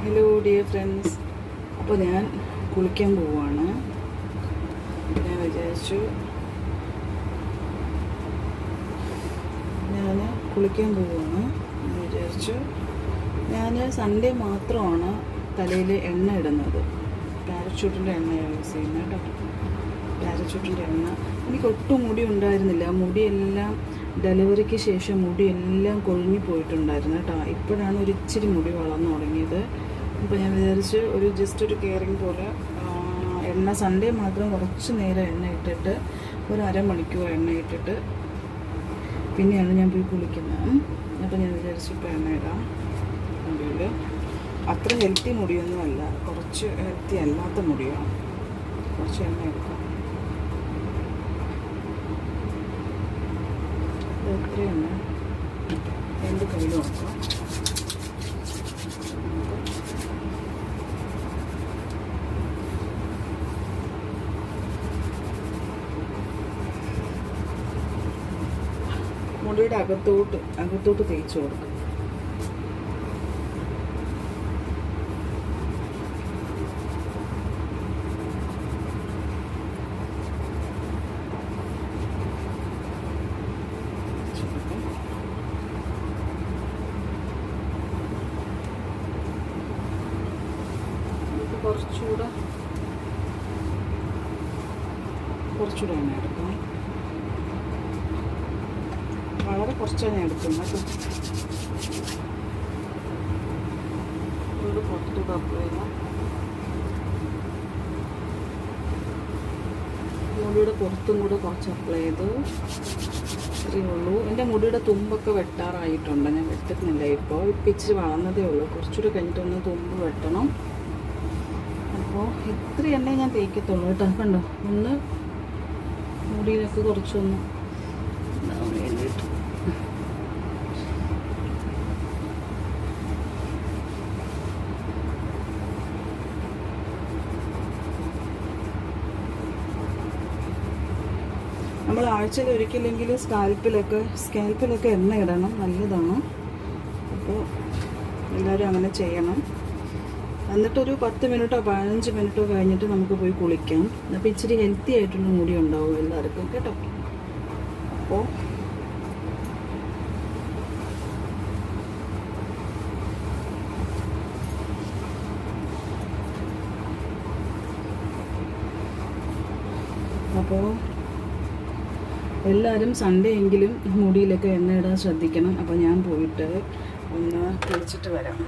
Hello dear friends. അപ്പോൾ ഞാൻ കുളിക്കാൻ പോവുകയാണ്. ഞാൻ വിചാരിച്ചു ഞാൻ സൺഡേ മാത്രമാണ് തലയിൽ എണ്ണ ഇടുന്നത്. പാരച്യൂട്ടിൻ്റെ എണ്ണയാണ് യൂസ് ചെയ്യുന്നത് കേട്ടോ. പാരച്യൂട്ടിൻ്റെ എണ്ണ. എനിക്ക് ഒട്ടും മുടി ഉണ്ടായിരുന്നില്ല. മുടിയെല്ലാം ഡെലിവറിക്ക് ശേഷം മുടിയെല്ലാം കൊഴിഞ്ഞു പോയിട്ടുണ്ടായിരുന്നു കേട്ടോ. ഇപ്പോഴാണ് ഒരു ഇച്ചിരി മുടി വളർന്നു തുടങ്ങിയത്. അപ്പോൾ ഞാൻ വിചാരിച്ച് ജസ്റ്റ് ഒരു കെയറിങ് പോലെ എണ്ണ സൺഡേ മാത്രം കുറച്ച് നേരം എണ്ണ ഇട്ടിട്ട് ഒരു അരമണിക്കൂർ എണ്ണ ഇട്ടിട്ട് പിന്നെയാണ് ഞാൻ പോയി കുളിക്കുന്നത്. അപ്പോൾ ഞാൻ വിചാരിച്ചു ഇപ്പോൾ എണ്ണ ഇടാം. മുടിയിൽ അത്ര ഹെൽത്തി മുടിയൊന്നുമല്ല, കുറച്ച് ഹെൽത്തി അല്ലാത്ത മുടിയാണ്. കുറച്ച് എണ്ണ എടുക്കാം. എത്രയെണ്ണ രണ്ട് കയ്യിൽ നോക്കാം. മുടിയുടെ അകത്തോട്ട് തേച്ച് കൊടുക്കും. കുറച്ചുകൂടെ എണ്ണ എടുക്കാം. വളരെ കുറച്ചാണ് ഞാൻ എടുക്കുന്നത്. പുറത്തൂടെ അപ്ലൈ ചെയ്യാം. മുടിയുടെ പുറത്തും കൂടെ കുറച്ച് അപ്ലൈ ചെയ്തു. ഇത്രയേ ഉള്ളൂ. എൻ്റെ മുടിയുടെ തുമ്പൊക്കെ വെട്ടാറായിട്ടുണ്ട്. ഞാൻ വെട്ടുന്നില്ല ഇപ്പോൾ ഇച്ചിരി വളർന്നതേ ഉള്ളൂ. കുറച്ചുകൂടെ കഴിഞ്ഞിട്ടൊന്ന് തുമ്പ് വെട്ടണം. അപ്പോൾ ഇത്ര എണ്ണ ഞാൻ തേക്കത്തുള്ളൂ കേട്ടോ. കണ്ടോ, ഒന്ന് മുടിയിലൊക്കെ കുറച്ചൊന്ന് വേണ്ടിയിട്ട്. നമ്മൾ ആഴ്ചയിൽ ഒരിക്കലെങ്കിലും സ്കാൽപ്പിലൊക്കെ എണ്ണ ഇടണം, നല്ലതാണ്. അപ്പോൾ എല്ലാവരും അങ്ങനെ ചെയ്യണം. എന്നിട്ടൊരു 10 മിനിറ്റോ 15 മിനിറ്റോ കഴിഞ്ഞിട്ട് നമുക്ക് പോയി കുളിക്കാം. അപ്പോൾ ഇച്ചിരി ഹെൽത്തി ആയിട്ടുള്ള മുടി ഉണ്ടാവും എല്ലാവർക്കും കേട്ടോ. അപ്പോൾ എല്ലാവരും സൺഡേ എങ്കിലും മുടിയിലൊക്കെ എണ്ണ ഇടാൻ ശ്രദ്ധിക്കണം. അപ്പോൾ ഞാൻ പോയിട്ട് ഒന്ന് കുളിച്ചിട്ട് വരാം.